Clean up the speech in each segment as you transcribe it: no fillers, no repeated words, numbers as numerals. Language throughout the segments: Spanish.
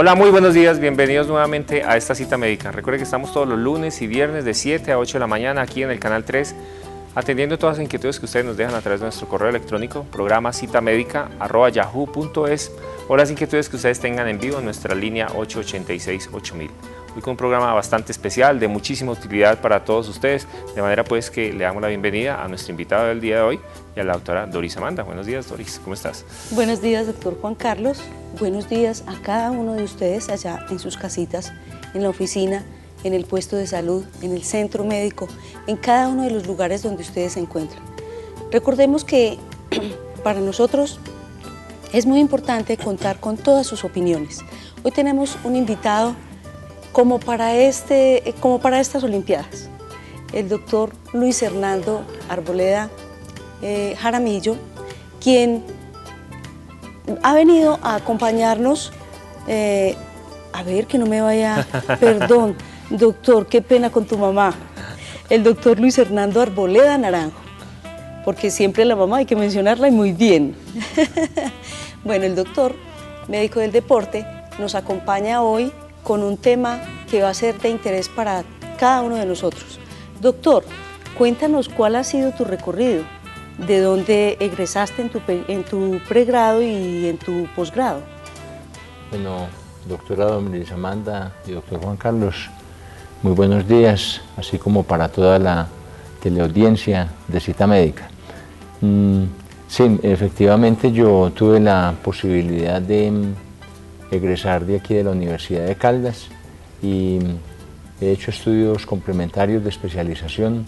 Hola, muy buenos días, bienvenidos nuevamente a esta cita médica. Recuerden que estamos todos los lunes y viernes de 7 a 8 de la mañana aquí en el canal 3, atendiendo todas las inquietudes que ustedes nos dejan a través de nuestro correo electrónico, programa citamédica@yahoo.es, o las inquietudes que ustedes tengan en vivo en nuestra línea 886-8000. Hoy con un programa bastante especial, de muchísima utilidad para todos ustedes, de manera pues que le damos la bienvenida a nuestro invitado del día de hoy y a la doctora Doris Amanda. Buenos días, Doris, ¿cómo estás? Buenos días, doctor Juan Carlos. Buenos días a cada uno de ustedes allá en sus casitas, en la oficina, en el puesto de salud, en el centro médico, en cada uno de los lugares donde ustedes se encuentran. Recordemos que para nosotros es muy importante contar con todas sus opiniones. Hoy tenemos un invitado como para estas Olimpiadas, el doctor Luis Hernando Arboleda Jaramillo, quien ha venido a acompañarnos, a ver que no me vaya, perdón, doctor, qué pena con tu mamá, el doctor Luis Hernando Arboleda Naranjo, porque siempre la mamá hay que mencionarla y muy bien. Bueno, el doctor, médico del deporte, nos acompaña hoy con un tema que va a ser de interés para cada uno de nosotros. Doctor, cuéntanos cuál ha sido tu recorrido, de dónde egresaste en tu pregrado y en tu posgrado. Bueno, doctora Doris Amanda y doctor Juan Carlos, muy buenos días, así como para toda la teleaudiencia de Cita Médica. Sí, efectivamente yo tuve la posibilidad de egresar de aquí de la Universidad de Caldas y he hecho estudios complementarios de especialización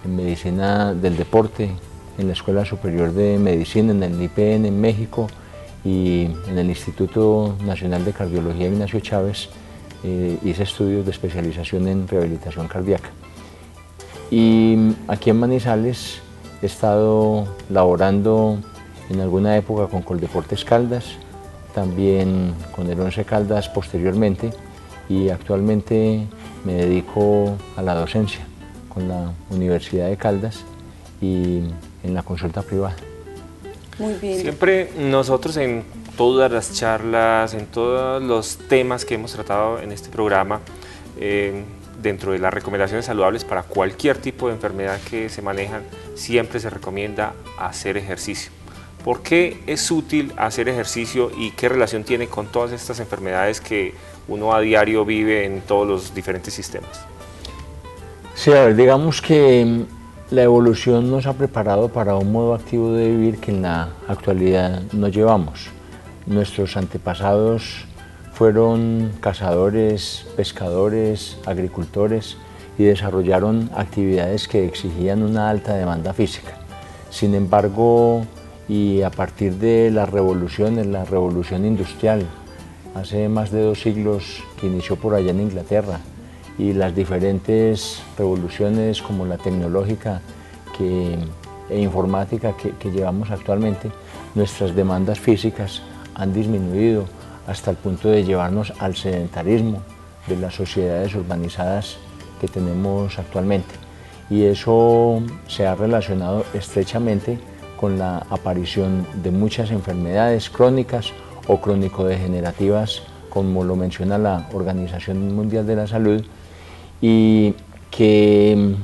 en medicina del deporte en la Escuela Superior de Medicina, en el IPN en México, y en el Instituto Nacional de Cardiología Ignacio Chávez hice estudios de especialización en rehabilitación cardíaca. Y aquí en Manizales he estado laborando en alguna época con Coldeportes Caldas, también con el Once Caldas posteriormente, y actualmente me dedico a la docencia con la Universidad de Caldas y en la consulta privada. Muy bien. Siempre nosotros en todas las charlas, en todos los temas que hemos tratado en este programa, dentro de las recomendaciones saludables para cualquier tipo de enfermedad que se manejan, siempre se recomienda hacer ejercicio. ¿Por qué es útil hacer ejercicio y qué relación tiene con todas estas enfermedades que uno a diario vive en todos los diferentes sistemas? Sí, a ver, digamos que la evolución nos ha preparado para un modo activo de vivir que en la actualidad no llevamos. Nuestros antepasados fueron cazadores, pescadores, agricultores y desarrollaron actividades que exigían una alta demanda física. Sin embargo, y a partir de las revoluciones, la revolución industrial, hace más de 2 siglos, que inició por allá en Inglaterra, y las diferentes revoluciones como la tecnológica e informática que llevamos actualmente, nuestras demandas físicas han disminuido hasta el punto de llevarnos al sedentarismo de las sociedades urbanizadas que tenemos actualmente. Y eso se ha relacionado estrechamente con la aparición de muchas enfermedades crónicas o crónico-degenerativas, como lo menciona la Organización Mundial de la Salud, y que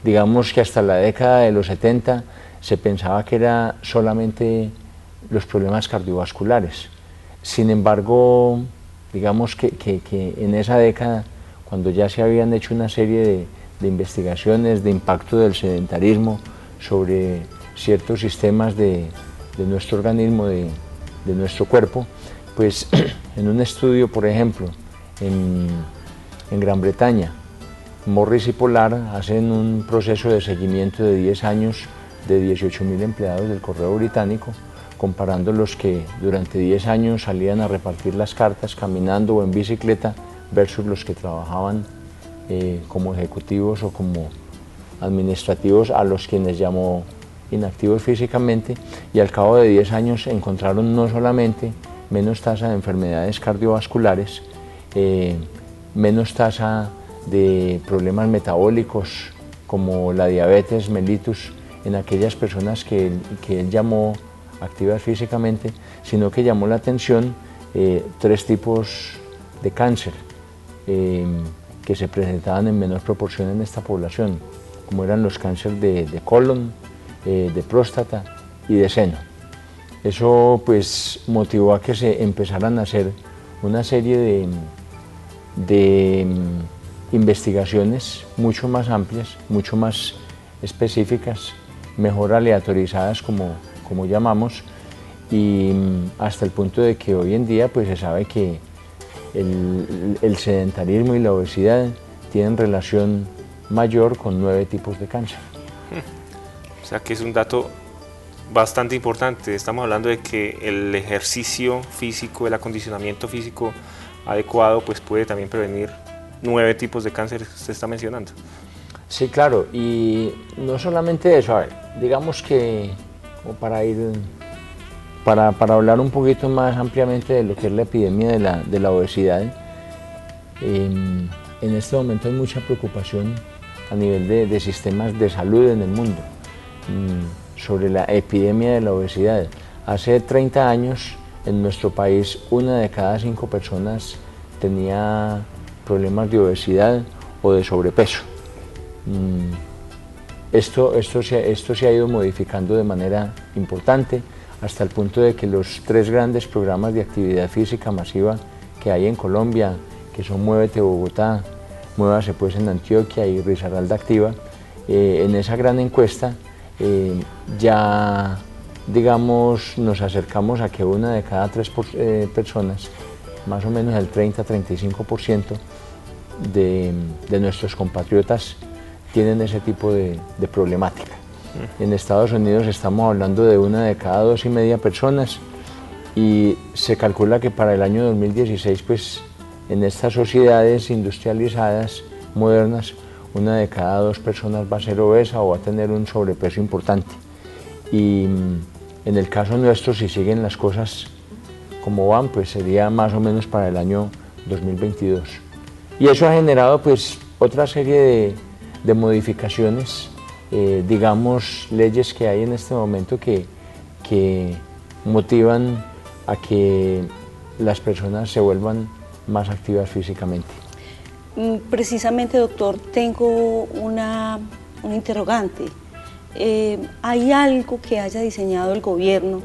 digamos que hasta la década de los 70 se pensaba que era solamente los problemas cardiovasculares. Sin embargo, digamos que en esa década, cuando ya se habían hecho una serie de investigaciones de impacto del sedentarismo sobre ciertos sistemas de nuestro organismo, de nuestro cuerpo, pues en un estudio, por ejemplo, en Gran Bretaña, Morris y Polar hacen un proceso de seguimiento de 10 años de 18.000 empleados del Correo Británico, comparando los que durante 10 años salían a repartir las cartas caminando o en bicicleta versus los que trabajaban como ejecutivos o como administrativos, a los quienes llamó inactivos físicamente, y al cabo de 10 años encontraron no solamente menos tasa de enfermedades cardiovasculares, menos tasa de problemas metabólicos como la diabetes mellitus en aquellas personas que él llamó activas físicamente, sino que llamó la atención 3 tipos de cáncer que se presentaban en menor proporción en esta población, como eran los cánceres de colon, de próstata y de seno. Eso pues motivó a que se empezaran a hacer una serie de investigaciones mucho más amplias, mucho más específicas, mejor aleatorizadas como llamamos, y hasta el punto de que hoy en día pues se sabe que el sedentarismo y la obesidad tienen relación mayor con 9 tipos de cáncer. O sea que es un dato bastante importante. Estamos hablando de que el ejercicio físico, el acondicionamiento físico adecuado pues puede también prevenir 9 tipos de cáncer que usted está mencionando. Sí, claro, y no solamente eso, a ver, digamos que como para hablar un poquito más ampliamente de lo que es la epidemia de la obesidad, en este momento hay mucha preocupación a nivel de sistemas de salud en el mundo sobre la epidemia de la obesidad. Hace 30 años en nuestro país 1 de cada 5 personas tenía problemas de obesidad o de sobrepeso. Esto se ha ido modificando de manera importante hasta el punto de que los 3 grandes programas de actividad física masiva que hay en Colombia, que son Muévete Bogotá, Muévase Pues en Antioquia y Risaralda Activa, en esa gran encuesta ya digamos nos acercamos a que 1 de cada 3 personas, más o menos el 30-35% de nuestros compatriotas tienen ese tipo de problemática. En Estados Unidos estamos hablando de 1 de cada 2,5 personas y se calcula que para el año 2016 pues en estas sociedades industrializadas modernas 1 de cada 2 personas va a ser obesa o va a tener un sobrepeso importante. Y en el caso nuestro, si siguen las cosas como van, pues sería más o menos para el año 2022. Y eso ha generado pues otra serie de modificaciones, digamos leyes que hay en este momento que motivan a que las personas se vuelvan más activas físicamente. Precisamente, doctor, tengo un interrogante. ¿Hay algo que haya diseñado el gobierno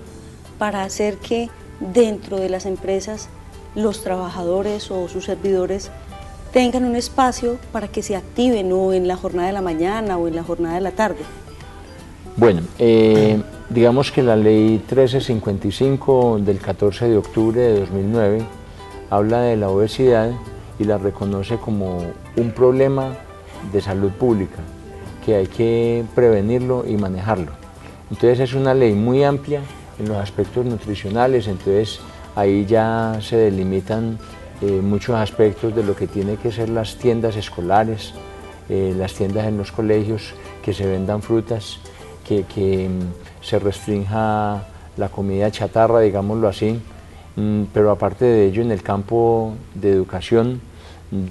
para hacer que dentro de las empresas los trabajadores o sus servidores tengan un espacio para que se activen o en la jornada de la mañana o en la jornada de la tarde? Bueno, digamos que la ley 1355 del 14 de octubre de 2009 habla de la obesidad y la reconoce como un problema de salud pública, que hay que prevenirlo y manejarlo. Entonces es una ley muy amplia en los aspectos nutricionales, entonces ahí ya se delimitan muchos aspectos de lo que tiene que ser las tiendas escolares, las tiendas en los colegios, que se vendan frutas, que se restrinja la comida chatarra, digámoslo así, pero aparte de ello en el campo de educación,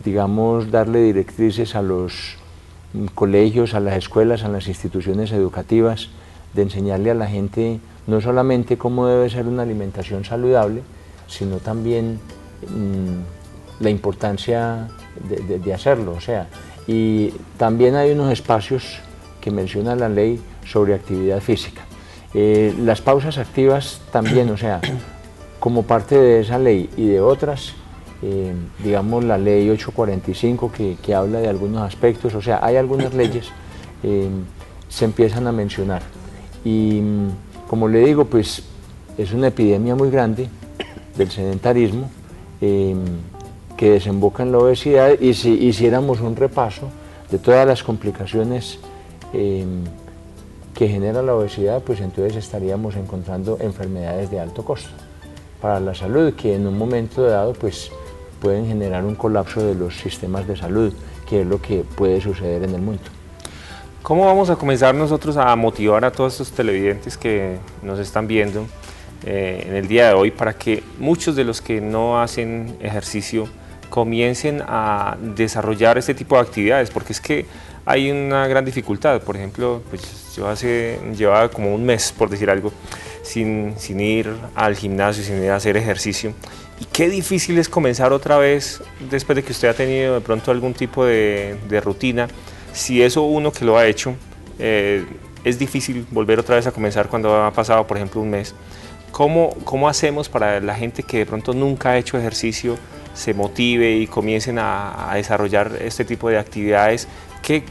digamos darle directrices a los colegios, a las escuelas, a las instituciones educativas, de enseñarle a la gente no solamente cómo debe ser una alimentación saludable, sino también la importancia de hacerlo, o sea, y también hay unos espacios que menciona la ley sobre actividad física. Las pausas activas también, o sea, como parte de esa ley y de otras, digamos la ley 845 que habla de algunos aspectos, o sea, hay algunas leyes se empiezan a mencionar y como le digo, pues es una epidemia muy grande del sedentarismo que desemboca en la obesidad, y si hiciéramos un repaso de todas las complicaciones que genera la obesidad, pues entonces estaríamos encontrando enfermedades de alto costo para la salud, que en un momento dado pues pueden generar un colapso de los sistemas de salud, que es lo que puede suceder en el mundo. ¿Cómo vamos a comenzar nosotros a motivar a todos estos televidentes que nos están viendo en el día de hoy para que muchos de los que no hacen ejercicio comiencen a desarrollar este tipo de actividades? Porque es que hay una gran dificultad. Por ejemplo, pues yo llevaba como un mes, por decir algo, sin ir al gimnasio, sin ir a hacer ejercicio. Y qué difícil es comenzar otra vez después de que usted ha tenido de pronto algún tipo de rutina. Si eso uno que lo ha hecho, es difícil volver otra vez a comenzar cuando ha pasado, por ejemplo, un mes. ¿Cómo hacemos para la gente que de pronto nunca ha hecho ejercicio se motive y comiencen a desarrollar este tipo de actividades?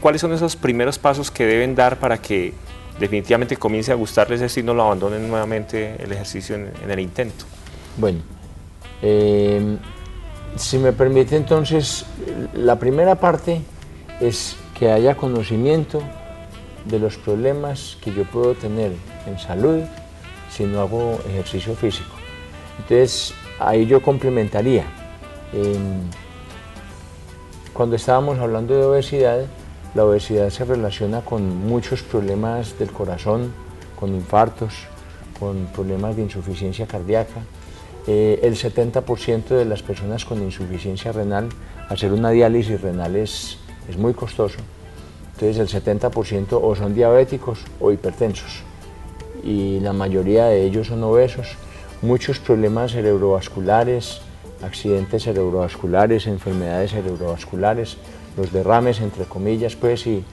¿Cuáles son esos primeros pasos que deben dar para que definitivamente comience a gustarles esto y no lo abandonen nuevamente el ejercicio en el intento? Bueno, si me permite, entonces, la primera parte es que haya conocimiento de los problemas que yo puedo tener en salud si no hago ejercicio físico. Entonces, ahí yo complementaría. Cuando estábamos hablando de obesidad, la obesidad se relaciona con muchos problemas del corazón, con infartos, con problemas de insuficiencia cardíaca. El 70% de las personas con insuficiencia renal, hacer una diálisis renal es muy costoso. Entonces el 70% o son diabéticos o hipertensos y la mayoría de ellos son obesos. Muchos problemas cerebrovasculares, accidentes cerebrovasculares, enfermedades cerebrovasculares, los derrames entre comillas, pues, y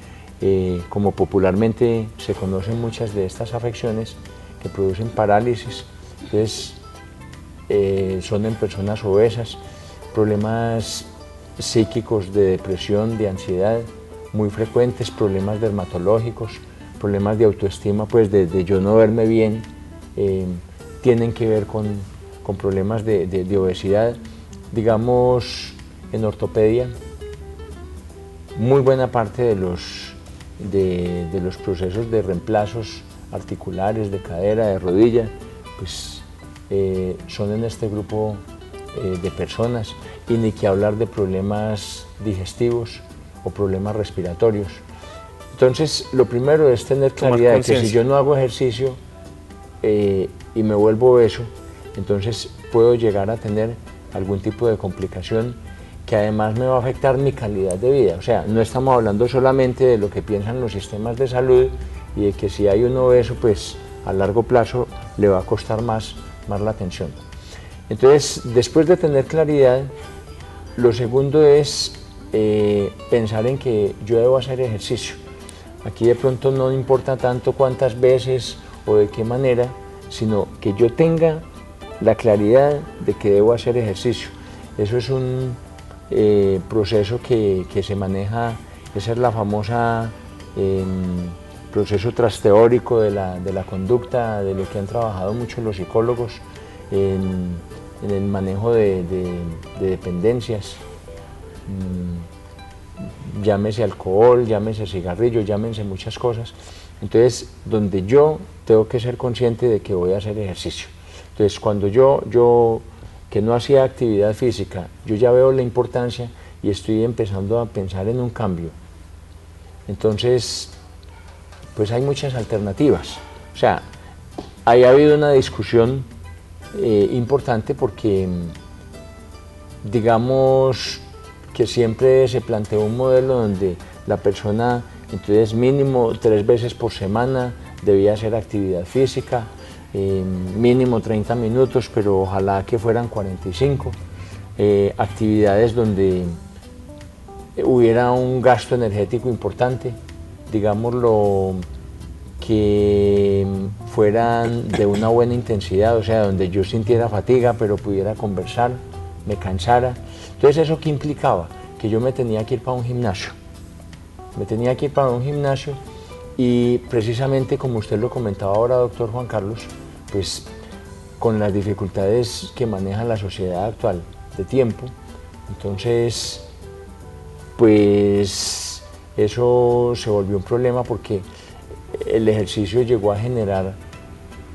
como popularmente se conocen muchas de estas afecciones que producen parálisis, entonces son en personas obesas, problemas psíquicos de depresión, de ansiedad, muy frecuentes, problemas dermatológicos, problemas de autoestima, pues de yo no verme bien, tienen que ver con problemas de obesidad. Digamos, en ortopedia, muy buena parte de los procesos de reemplazos articulares, de cadera, de rodilla, pues son en este grupo de personas, y ni que hablar de problemas digestivos o problemas respiratorios. Entonces, lo primero es tener claridad de que si yo no hago ejercicio y me vuelvo obeso, entonces puedo llegar a tener algún tipo de complicación que además me va a afectar mi calidad de vida. O sea, no estamos hablando solamente de lo que piensan los sistemas de salud y de que si hay un obeso, pues a largo plazo le va a costar más la atención. Entonces, después de tener claridad, lo segundo es pensar en que yo debo hacer ejercicio. Aquí de pronto no importa tanto cuántas veces o de qué manera, sino que yo tenga la claridad de que debo hacer ejercicio. Eso es un proceso que se maneja, esa es la famosa proceso trasteórico de la conducta, de lo que han trabajado mucho los psicólogos en el manejo de dependencias. Llámese alcohol, llámese cigarrillo, llámense muchas cosas. Entonces, donde yo tengo que ser consciente de que voy a hacer ejercicio. Entonces, cuando yo que no hacía actividad física, yo ya veo la importancia y estoy empezando a pensar en un cambio. Entonces, pues hay muchas alternativas. O sea, ahí ha habido una discusión importante porque, digamos, que siempre se planteó un modelo donde la persona, entonces mínimo 3 veces por semana debía hacer actividad física, mínimo 30 minutos, pero ojalá que fueran 45, actividades donde hubiera un gasto energético importante, digámoslo, que fueran de una buena intensidad, o sea, donde yo sintiera fatiga, pero pudiera conversar, me cansara. Entonces, ¿eso qué implicaba? Que yo me tenía que ir para un gimnasio. Me tenía que ir para un gimnasio y precisamente como usted lo comentaba ahora, doctor Juan Carlos, pues con las dificultades que maneja la sociedad actual de tiempo, entonces, pues eso se volvió un problema porque el ejercicio llegó a generar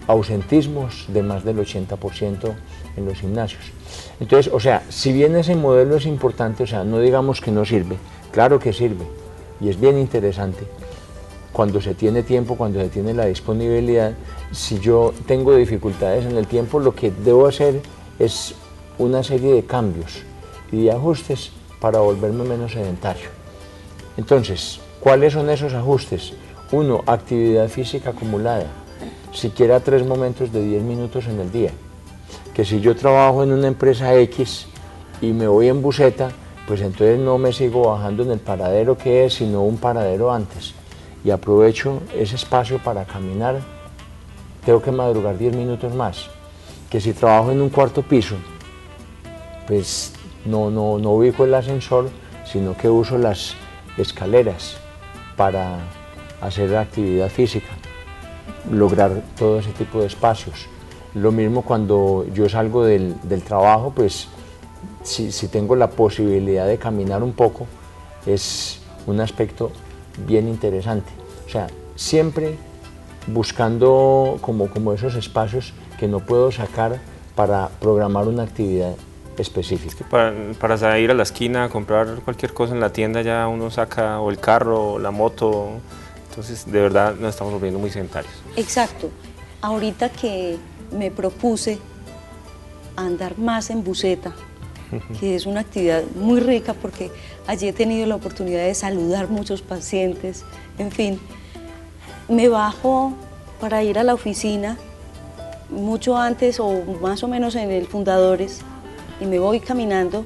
ausentismos de más del 80% en los gimnasios. Entonces, o sea, si bien ese modelo es importante, o sea, no digamos que no sirve, claro que sirve y es bien interesante cuando se tiene tiempo, cuando se tiene la disponibilidad. Si yo tengo dificultades en el tiempo, lo que debo hacer es una serie de cambios y de ajustes para volverme menos sedentario. Entonces, ¿cuáles son esos ajustes? 1, actividad física acumulada. siquiera 3 momentos de 10 minutos en el día. Que si yo trabajo en una empresa X y me voy en buseta, pues entonces no me sigo bajando en el paradero que es, sino un paradero antes. Y aprovecho ese espacio para caminar, tengo que madrugar 10 minutos más. Que si trabajo en un cuarto piso, pues no ubico el ascensor, sino que uso las escaleras para hacer actividad física, lograr todo ese tipo de espacios. Lo mismo cuando yo salgo del trabajo, pues si tengo la posibilidad de caminar un poco, es un aspecto bien interesante. O sea, siempre buscando como esos espacios que no puedo sacar para programar una actividad específica. Para ir a la esquina a comprar cualquier cosa en la tienda ya uno saca o el carro o la moto, entonces de verdad nos estamos volviendo muy sedentarios. Exacto. Ahorita que me propuse andar más en buseta, que es una actividad muy rica porque allí he tenido la oportunidad de saludar muchos pacientes, en fin, me bajo para ir a la oficina mucho antes o más o menos en el Fundadores y me voy caminando,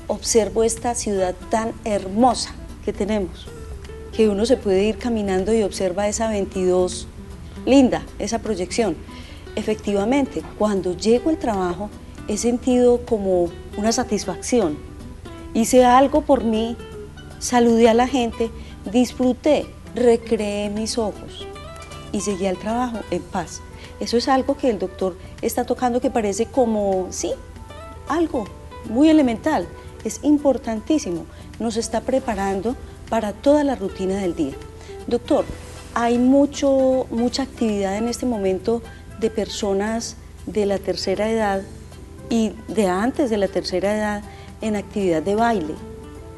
observo esta ciudad tan hermosa que tenemos, que uno se puede ir caminando y observa esa 22 linda, esa proyección. Efectivamente, cuando llego al trabajo he sentido como una satisfacción. Hice algo por mí, saludé a la gente, disfruté, recreé mis ojos y seguí al trabajo en paz. Eso es algo que el doctor está tocando que parece como, sí, algo muy elemental. Es importantísimo, nos está preparando para toda la rutina del día. Doctor, hay mucha actividad en este momento de personas de la tercera edad y de antes de la tercera edad en actividad de baile.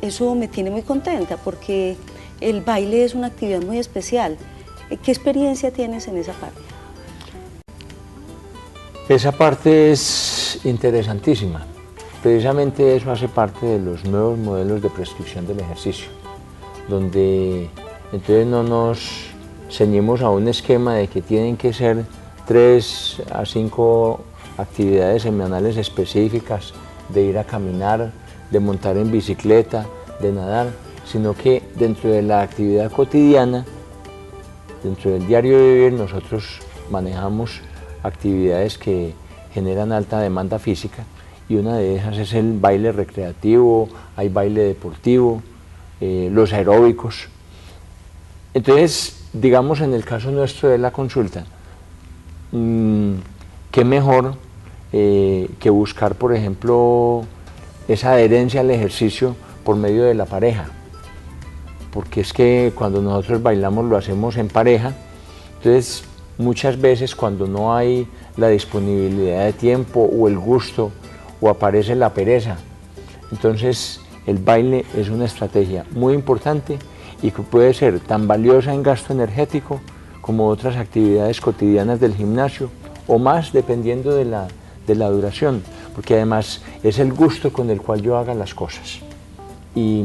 Eso me tiene muy contenta porque el baile es una actividad muy especial. ¿Qué experiencia tienes en esa parte? Esa parte es interesantísima. Precisamente eso hace parte de los nuevos modelos de prescripción del ejercicio, donde entonces no nos ceñimos a un esquema de que tienen que ser 3 a 5 actividades semanales específicas, de ir a caminar, de montar en bicicleta, de nadar, sino que dentro de la actividad cotidiana, dentro del diario vivir, nosotros manejamos actividades que generan alta demanda física y una de esas es el baile recreativo, hay baile deportivo, los aeróbicos. Entonces, digamos en el caso nuestro de la consulta, qué mejor que buscar, por ejemplo, esa adherencia al ejercicio por medio de la pareja, porque es que cuando nosotros bailamos lo hacemos en pareja, entonces muchas veces cuando no hay la disponibilidad de tiempo o el gusto o aparece la pereza, entonces el baile es una estrategia muy importante y que puede ser tan valiosa en gasto energético como otras actividades cotidianas del gimnasio o más dependiendo de la duración, porque además es el gusto con el cual yo haga las cosas. Y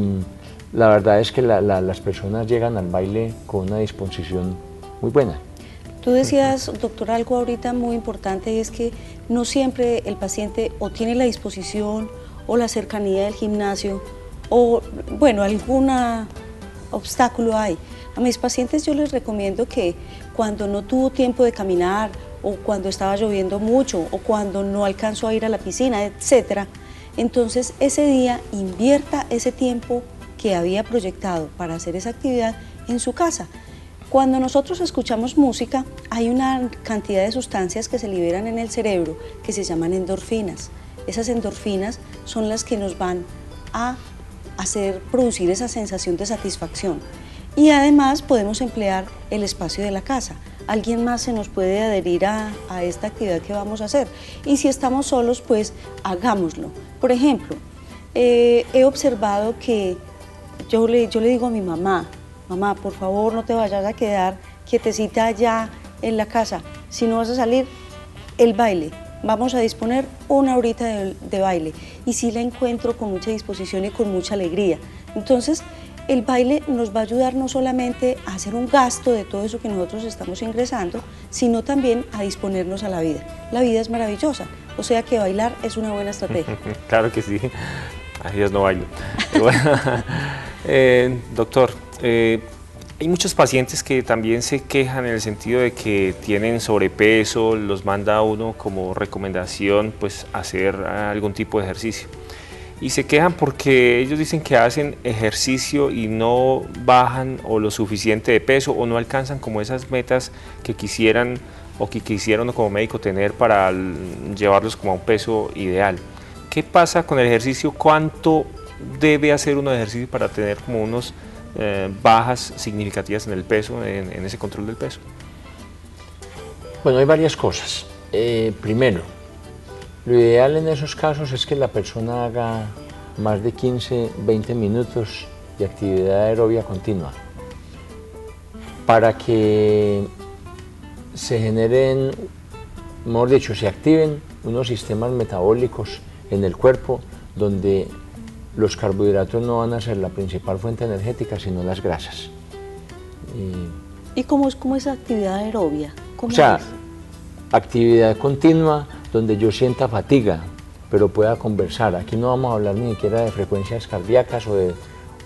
la verdad es que las personas llegan al baile con una disposición muy buena. Tú decías, doctor, algo ahorita muy importante y es que no siempre el paciente o tiene la disposición o la cercanía del gimnasio o, bueno, algún obstáculo hay. A mis pacientes yo les recomiendo que cuando no tuvo tiempo de caminar o cuando estaba lloviendo mucho o cuando no alcanzó a ir a la piscina, etcétera, entonces ese día invierta ese tiempo que había proyectado para hacer esa actividad en su casa. Cuando nosotros escuchamos música, hay una cantidad de sustancias que se liberan en el cerebro que se llaman endorfinas. Esas endorfinas son las que nos van a hacer producir esa sensación de satisfacción. Y además podemos emplear el espacio de la casa. Alguien más se nos puede adherir a esta actividad que vamos a hacer. Y si estamos solos, pues hagámoslo. Por ejemplo, he observado que yo le digo a mi mamá, mamá, por favor no te vayas a quedar quietecita allá en la casa. Si no vas a salir, el baile. Vamos a disponer una horita de baile. Y sí la encuentro con mucha disposición y con mucha alegría. Entonces, el baile nos va a ayudar no solamente a hacer un gasto de todo eso que nosotros estamos ingresando, sino también a disponernos a la vida. La vida es maravillosa, o sea que bailar es una buena estrategia. Claro que sí. Ay, Dios, no bailo. Bueno, doctor, hay muchos pacientes que también se quejan en el sentido de que tienen sobrepeso, los manda a uno como recomendación pues hacer algún tipo de ejercicio. Y se quejan porque ellos dicen que hacen ejercicio y no bajan o lo suficiente de peso o no alcanzan como esas metas que quisieran o que quisieron como médico tener para llevarlos como a un peso ideal. ¿Qué pasa con el ejercicio? ¿Cuánto debe hacer uno de ejercicio para tener como unos bajas significativas en el peso, en ese control del peso? Bueno, hay varias cosas. Primero, lo ideal en esos casos es que la persona haga más de 15, 20 minutos de actividad aerobia continua para que se generen, mejor dicho, se activen unos sistemas metabólicos en el cuerpo donde los carbohidratos no van a ser la principal fuente energética, sino las grasas. ¿Y cómo es esa actividad aerobia? O sea, actividad continua donde yo sienta fatiga, pero pueda conversar. Aquí no vamos a hablar ni siquiera de frecuencias cardíacas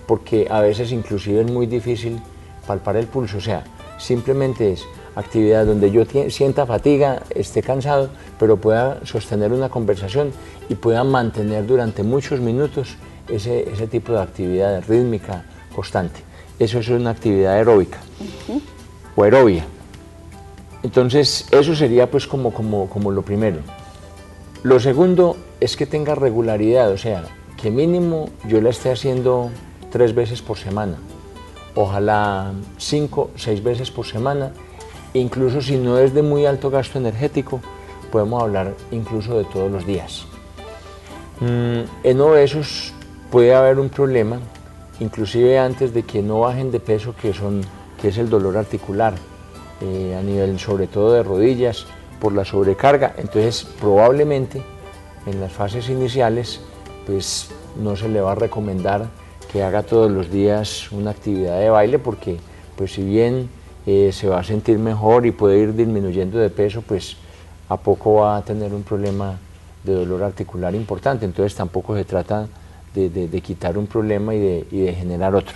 porque a veces inclusive es muy difícil palpar el pulso. O sea, simplemente es actividad donde yo sienta fatiga, esté cansado, pero pueda sostener una conversación y pueda mantener durante muchos minutos ese tipo de actividad rítmica constante. Eso es una actividad aeróbica o aerobia. Entonces, eso sería pues como lo primero. Lo segundo es que tenga regularidad, o sea, que mínimo yo la esté haciendo 3 veces por semana, ojalá 5, 6 veces por semana, incluso si no es de muy alto gasto energético, podemos hablar incluso de todos los días. En obesos puede haber un problema, inclusive antes de que no bajen de peso, que es el dolor articular, a nivel sobre todo de rodillas, por la sobrecarga. Entonces probablemente en las fases iniciales pues no se le va a recomendar que haga todos los días una actividad de baile, porque pues si bien se va a sentir mejor y puede ir disminuyendo de peso, pues a poco va a tener un problema de dolor articular importante. Entonces tampoco se trata de quitar un problema y de generar otro.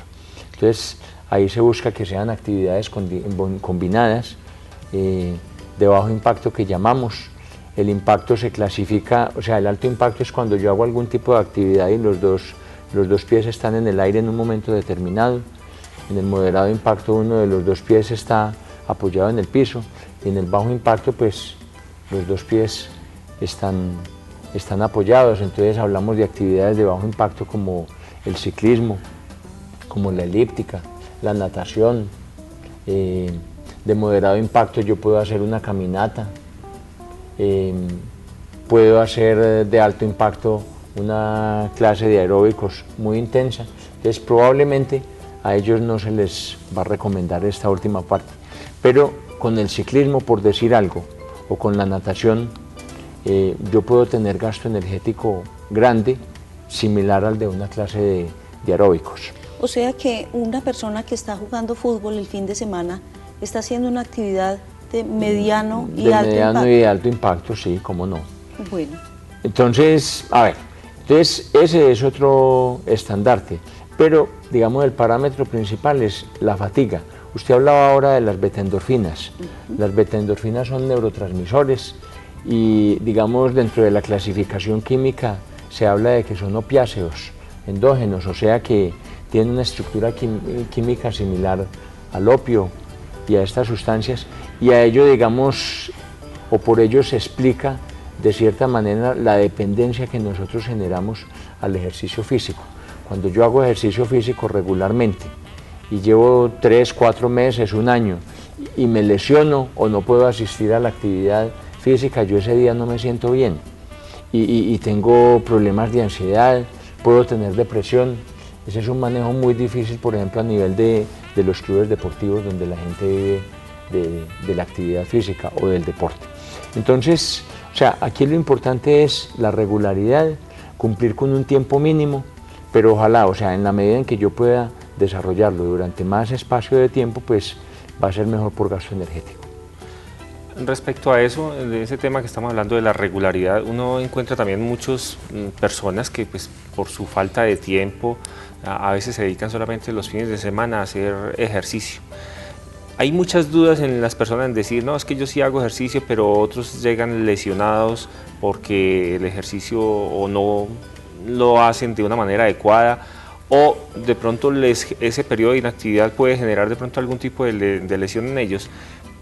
Entonces ahí se busca que sean actividades combinadas de bajo impacto, que llamamos. El impacto se clasifica, o sea, el alto impacto es cuando yo hago algún tipo de actividad y los dos pies están en el aire en un momento determinado. En el moderado impacto uno de los 2 pies está apoyado en el piso, y en el bajo impacto pues los 2 pies están apoyados. Entonces hablamos de actividades de bajo impacto como el ciclismo, como la elíptica, la natación. De moderado impacto yo puedo hacer una caminata, puedo hacer de alto impacto una clase de aeróbicos muy intensa. Entonces probablemente a ellos no se les va a recomendar esta última parte, pero con el ciclismo, por decir algo, o con la natación, yo puedo tener gasto energético grande, similar al de una clase de aeróbicos. O sea que una persona que está jugando fútbol el fin de semana está haciendo una actividad de mediano y alto impacto. De mediano y alto impacto, sí, cómo no. Bueno. Entonces, a ver, ese es otro estandarte, pero digamos el parámetro principal es la fatiga. Usted hablaba ahora de las beta-endorfinas. Las beta-endorfinas son neurotransmisores y digamos dentro de la clasificación química se habla de que son opiáceos endógenos, o sea que tienen una estructura química similar al opio y a estas sustancias, y a ello digamos, o por ello se explica de cierta manera la dependencia que nosotros generamos al ejercicio físico. Cuando yo hago ejercicio físico regularmente y llevo 3, 4 meses, un año y me lesiono o no puedo asistir a la actividad física, yo ese día no me siento bien y tengo problemas de ansiedad, puedo tener depresión. Ese es un manejo muy difícil, por ejemplo, a nivel de los clubes deportivos donde la gente vive de la actividad física o del deporte. Entonces, o sea, aquí lo importante es la regularidad, cumplir con un tiempo mínimo pero ojalá, o sea, en la medida en que yo pueda desarrollarlo durante más espacio de tiempo, pues va a ser mejor por gasto energético. Respecto a eso, de ese tema que estamos hablando de la regularidad, uno encuentra también muchas personas que pues, por su falta de tiempo a veces se dedican solamente los fines de semana a hacer ejercicio. Hay muchas dudas en las personas en decir, no, es que yo sí hago ejercicio, pero otros llegan lesionados porque el ejercicio o no lo hacen de una manera adecuada, o de pronto ese periodo de inactividad puede generar de pronto algún tipo de lesión en ellos.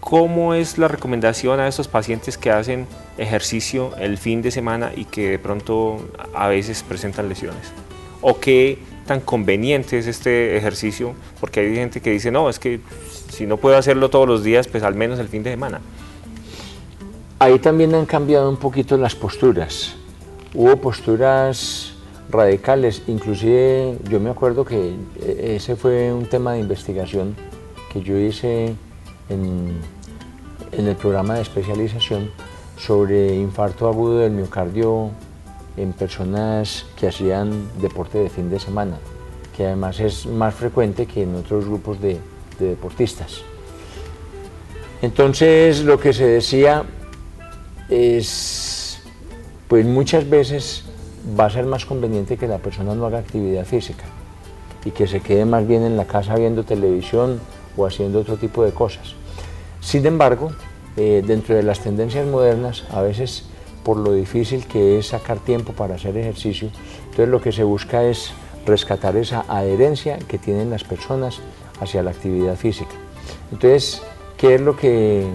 ¿Cómo es la recomendación a estos pacientes que hacen ejercicio el fin de semana y que de pronto a veces presentan lesiones? ¿O qué tan conveniente es este ejercicio? Porque hay gente que dice, no, es que si no puedo hacerlo todos los días, pues al menos el fin de semana. Ahí también han cambiado un poquito las posturas. Hubo posturas radicales, inclusive yo me acuerdo que ese fue un tema de investigación que yo hice en el programa de especialización sobre infarto agudo del miocardio en personas que hacían deporte de fin de semana, que además es más frecuente que en otros grupos de deportistas. Entonces lo que se decía es, pues muchas veces va a ser más conveniente que la persona no haga actividad física y que se quede más bien en la casa viendo televisión o haciendo otro tipo de cosas. Sin embargo, dentro de las tendencias modernas, a veces por lo difícil que es sacar tiempo para hacer ejercicio, entonces lo que se busca es rescatar esa adherencia que tienen las personas hacia la actividad física. Entonces, ¿qué es lo que,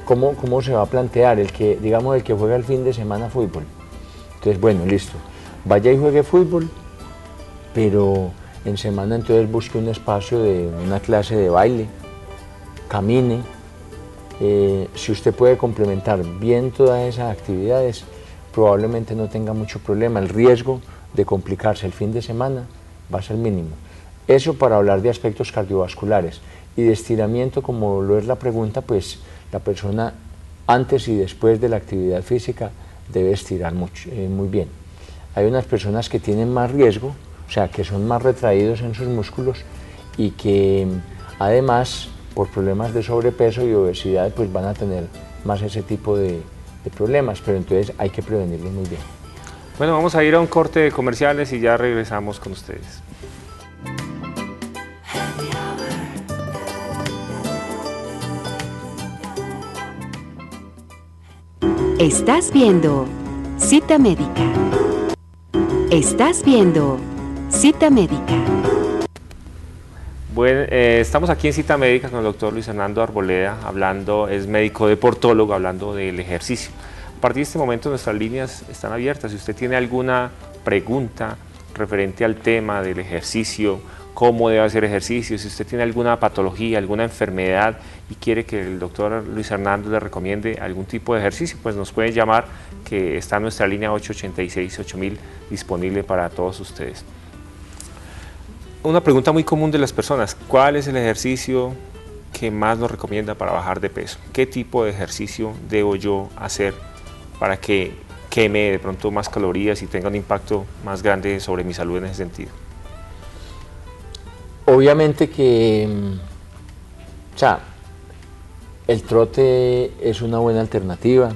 cómo se va a plantear el que, digamos, el que juega el fin de semana fútbol? Entonces, bueno, listo, vaya y juegue fútbol, pero en semana entonces busque un espacio de una clase de baile, camine. Si usted puede complementar bien todas esas actividades, probablemente no tenga mucho problema. El riesgo de complicarse el fin de semana va a ser mínimo. Eso para hablar de aspectos cardiovasculares. Y de estiramiento, como lo es la pregunta, pues la persona antes y después de la actividad física debe estirar mucho, muy bien. Hay unas personas que tienen más riesgo, o sea, que son más retraídos en sus músculos y que además por problemas de sobrepeso y obesidad pues van a tener más ese tipo de problemas, pero entonces hay que prevenirlos muy bien. Bueno, vamos a ir a un corte de comerciales y ya regresamos con ustedes. Estás viendo Cita Médica. Estás viendo Cita Médica. Bueno, estamos aquí en Cita Médica con el doctor Luis Hernando Arboleda, es médico deportólogo, hablando del ejercicio. A partir de este momento nuestras líneas están abiertas. Si usted tiene alguna pregunta referente al tema del ejercicio, cómo debe hacer ejercicio, si usted tiene alguna patología, alguna enfermedad y quiere que el doctor Luis Hernando le recomiende algún tipo de ejercicio, pues nos puede llamar, que está nuestra línea 886-8000 disponible para todos ustedes. Una pregunta muy común de las personas: ¿cuál es el ejercicio que más nos recomienda para bajar de peso? ¿Qué tipo de ejercicio debo yo hacer para que queme de pronto más calorías y tenga un impacto más grande sobre mi salud en ese sentido? Obviamente que el trote es una buena alternativa.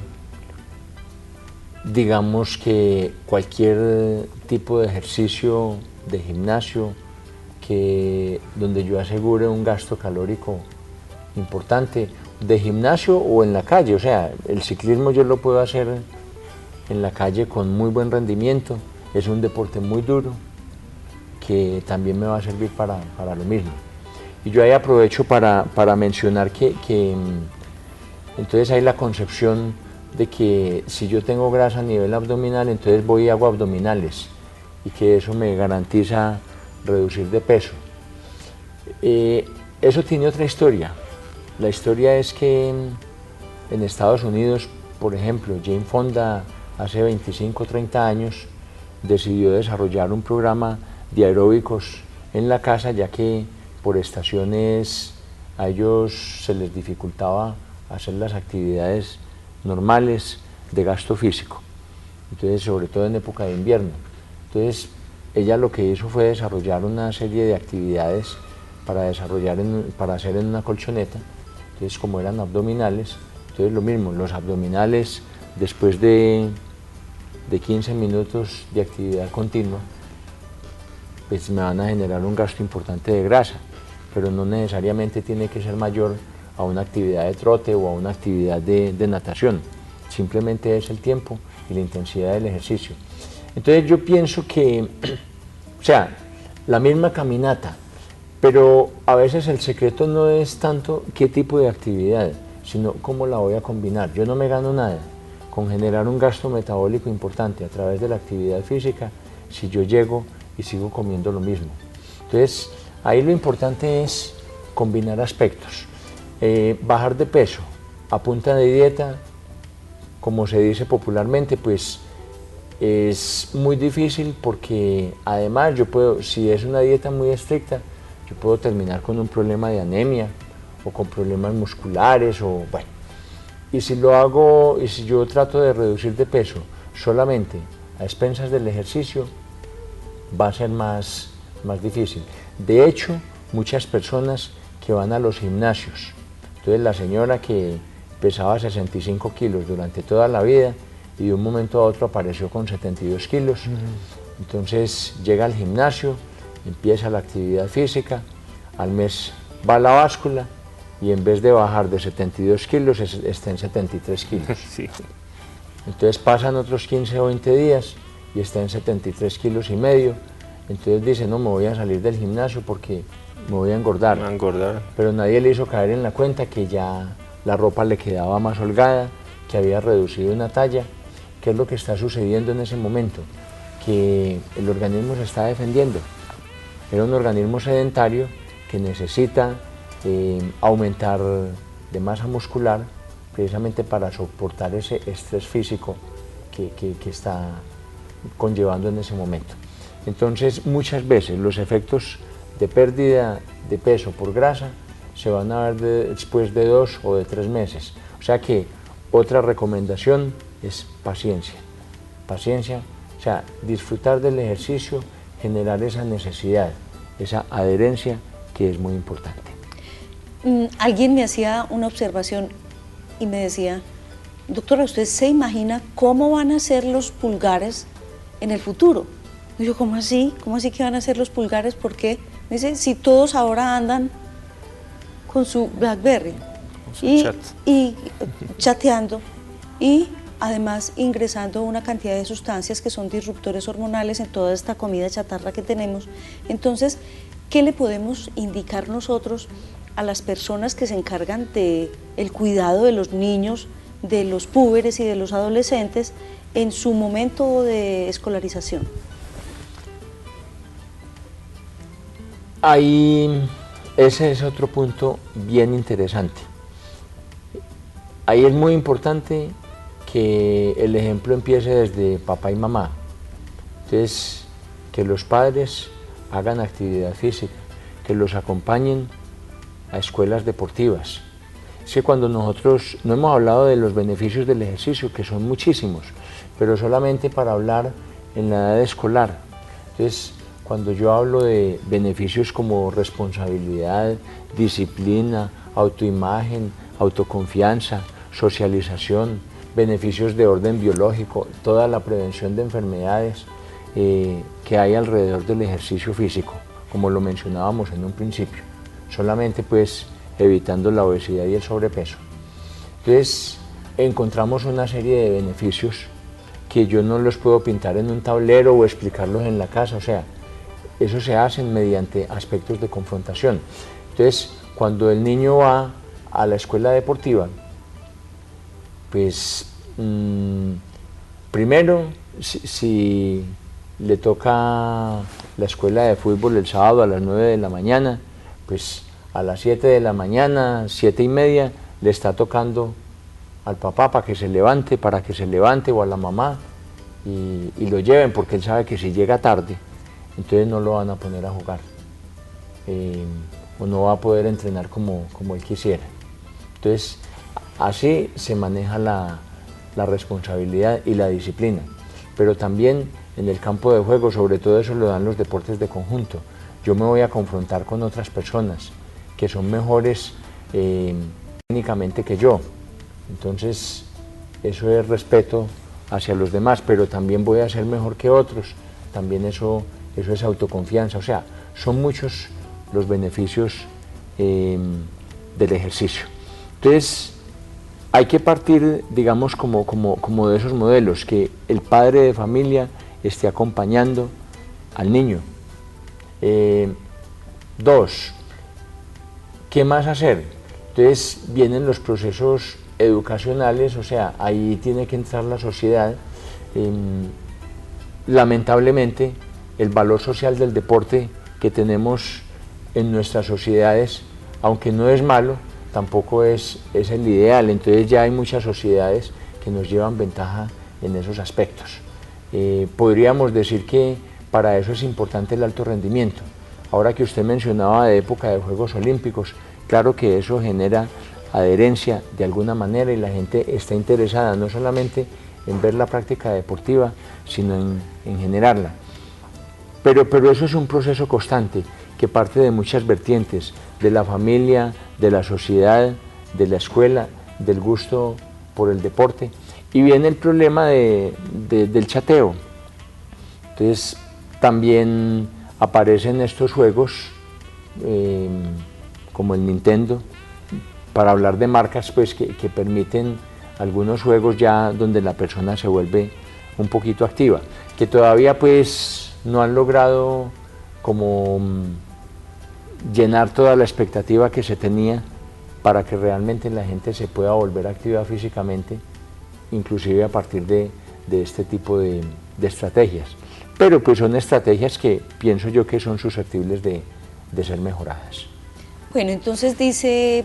Digamos que cualquier tipo de ejercicio de gimnasio donde yo asegure un gasto calórico importante, de gimnasio o en la calle, o sea, el ciclismo yo lo puedo hacer en la calle con muy buen rendimiento, es un deporte muy duro que también me va a servir para lo mismo. Y yo ahí aprovecho para mencionar que entonces hay la concepción de que si yo tengo grasa a nivel abdominal, entonces voy y hago abdominales y que eso me garantiza reducir de peso. Eso tiene otra historia. La historia es que en Estados Unidos, por ejemplo, Jane Fonda hace 25 o 30 años decidió desarrollar un programa de aeróbicos en la casa, ya que por estaciones a ellos se les dificultaba hacer las actividades normales de gasto físico, entonces sobre todo en época de invierno. Entonces ella lo que hizo fue desarrollar una serie de actividades para hacer en una colchoneta. Entonces, como eran abdominales, entonces lo mismo, los abdominales después de 15 minutos de actividad continua, pues me van a generar un gasto importante de grasa, pero no necesariamente tiene que ser mayor a una actividad de trote o a una actividad de natación, simplemente es el tiempo y la intensidad del ejercicio. Entonces yo pienso que, o sea, la misma caminata, pero a veces el secreto no es tanto qué tipo de actividad, sino cómo la voy a combinar. Yo no me gano nada con generar un gasto metabólico importante a través de la actividad física si yo llego y sigo comiendo lo mismo. Entonces, ahí lo importante es combinar aspectos. Bajar de peso a punta de dieta, como se dice popularmente, pues es muy difícil porque además yo puedo, si es una dieta muy estricta, yo puedo terminar con un problema de anemia o con problemas musculares o bueno. Y si lo hago, y si yo trato de reducir de peso solamente a expensas del ejercicio, va a ser más difícil. De hecho, muchas personas que van a los gimnasios, entonces la señora que pesaba 65 kilos durante toda la vida y de un momento a otro apareció con 72 kilos, entonces llega al gimnasio, empieza la actividad física, al mes va a la báscula y en vez de bajar de 72 kilos está en 73 kilos. Sí. Entonces pasan otros 15 o 20 días y está en 73 kilos y medio, entonces dice, no, me voy a salir del gimnasio porque me voy a engordar. Pero nadie le hizo caer en la cuenta que ya la ropa le quedaba más holgada, que había reducido una talla. ¿Qué es lo que está sucediendo en ese momento? Que el organismo se está defendiendo. Era un organismo sedentario que necesita aumentar de masa muscular precisamente para soportar ese estrés físico que está conllevando en ese momento. Entonces, muchas veces los efectos de pérdida de peso por grasa se van a ver después de 2 o de 3 meses. O sea que otra recomendación es paciencia. Paciencia, o sea, disfrutar del ejercicio, generar esa necesidad, esa adherencia que es muy importante. Alguien me hacía una observación y me decía, doctora, ¿usted se imagina cómo van a ser los pulgares en el futuro? Y yo, ¿cómo así? ¿Cómo así que van a ser los pulgares? ¿Por qué? Me dice, si todos ahora andan con su BlackBerry y chateando y además ingresando una cantidad de sustancias que son disruptores hormonales en toda esta comida chatarra que tenemos. Entonces, ¿qué le podemos indicar nosotros a las personas que se encargan del cuidado de los niños, de los púberes y de los adolescentes en su momento de escolarización? Ahí, ese es otro punto bien interesante. Ahí es muy importante que el ejemplo empiece desde papá y mamá. Entonces, que los padres hagan actividad física, que los acompañen a escuelas deportivas. Es que cuando nosotros no hemos hablado de los beneficios del ejercicio, que son muchísimos, pero solamente para hablar en la edad escolar. Entonces, cuando yo hablo de beneficios como responsabilidad, disciplina, autoimagen, autoconfianza, socialización, beneficios de orden biológico, toda la prevención de enfermedades que hay alrededor del ejercicio físico, como lo mencionábamos en un principio, solamente pues evitando la obesidad y el sobrepeso. Entonces encontramos una serie de beneficios que yo no los puedo pintar en un tablero o explicarlos en la casa, o sea, eso se hace mediante aspectos de confrontación. Entonces, cuando el niño va a la escuela deportiva, pues primero, si le toca la escuela de fútbol el sábado a las 9 de la mañana, pues a las 7 de la mañana, 7:30, le está tocando al papá para que se levante, o a la mamá y lo lleven, porque él sabe que si llega tarde, entonces no lo van a poner a jugar o no va a poder entrenar como él quisiera. Entonces, así se maneja la responsabilidad y la disciplina, pero también en el campo de juego, sobre todo eso lo dan los deportes de conjunto. Yo me voy a confrontar con otras personas que son mejores técnicamente que yo, entonces eso es respeto hacia los demás, pero también voy a ser mejor que otros, también eso es autoconfianza, o sea, son muchos los beneficios del ejercicio. Entonces, hay que partir, digamos, como de esos modelos, que el padre de familia esté acompañando al niño. 2, ¿qué más hacer? Entonces vienen los procesos educacionales, o sea, ahí tiene que entrar la sociedad. Lamentablemente, el valor social del deporte que tenemos en nuestras sociedades, aunque no es malo, tampoco es el ideal, entonces ya hay muchas sociedades que nos llevan ventaja en esos aspectos. Podríamos decir que para eso es importante el alto rendimiento. Ahora que usted mencionaba de época de Juegos Olímpicos, claro que eso genera adherencia de alguna manera y la gente está interesada no solamente en ver la práctica deportiva, sino en generarla. Pero eso es un proceso constante que parte de muchas vertientes, de la familia, de la sociedad, de la escuela, del gusto por el deporte. Y viene el problema del chateo. Entonces también aparecen estos juegos como el Nintendo, para hablar de marcas pues que permiten algunos juegos ya donde la persona se vuelve un poquito activa, que todavía pues no han logrado como llenar toda la expectativa que se tenía para que realmente la gente se pueda volver activa físicamente, inclusive a partir de este tipo de estrategias. Pero pues son estrategias que pienso yo que son susceptibles de ser mejoradas. Bueno, entonces dice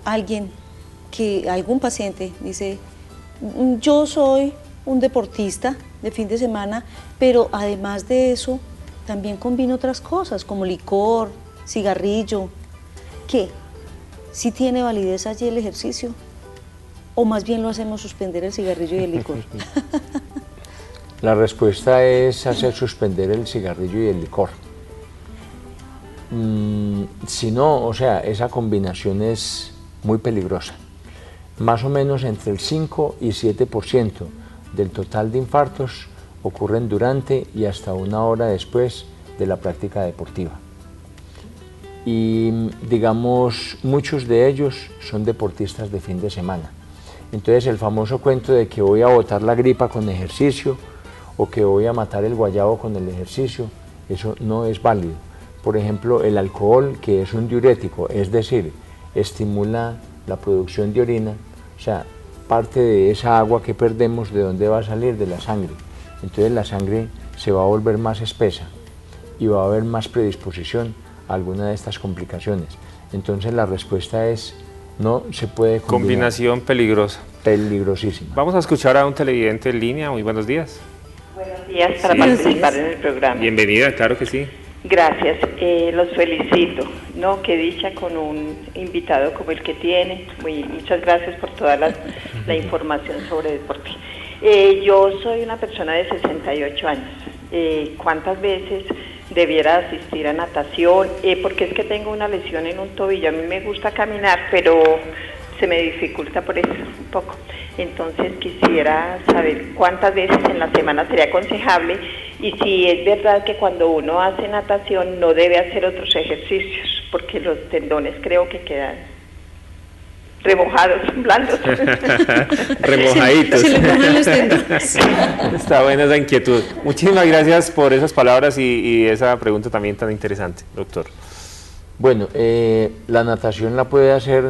algún paciente dice, yo soy un deportista de fin de semana, pero además de eso también combino otras cosas como licor, cigarrillo. ¿Qué? ¿Sí tiene validez allí el ejercicio? ¿O más bien lo hacemos suspender el cigarrillo y el licor? La respuesta es hacer suspender el cigarrillo y el licor. Si no, o sea, esa combinación es muy peligrosa. Más o menos entre el 5 y 7% del total de infartos ocurren durante y hasta una hora después de la práctica deportiva. Y digamos, muchos de ellos son deportistas de fin de semana. Entonces el famoso cuento de que voy a botar la gripa con ejercicio o que voy a matar el guayabo con el ejercicio, eso no es válido. Por ejemplo, el alcohol, que es un diurético, es decir, estimula la producción de orina, o sea, parte de esa agua que perdemos, ¿de dónde va a salir? De la sangre. Entonces la sangre se va a volver más espesa y va a haber más predisposición a alguna de estas complicaciones. Entonces la respuesta es, no se puede combinar. Combinación peligrosa. Peligrosísima. Vamos a escuchar a un televidente en línea. Muy buenos días. Buenos días para participar en el programa. Bienvenida, claro que sí. Gracias, los felicito, ¿no? Qué dicha con un invitado como el que tiene. Muchas gracias por toda la información sobre deporte. Yo soy una persona de 68 años. ¿Cuántas veces debiera asistir a natación? Porque es que tengo una lesión en un tobillo. A mí me gusta caminar, pero se me dificulta por eso un poco. Entonces quisiera saber cuántas veces en la semana sería aconsejable y si es verdad que cuando uno hace natación no debe hacer otros ejercicios, porque los tendones creo que quedan remojados, blandos. Remojaditos. Se le mojan los tendones. Está buena esa inquietud. Muchísimas gracias por esas palabras y esa pregunta también tan interesante, doctor. Bueno, la natación la puede hacer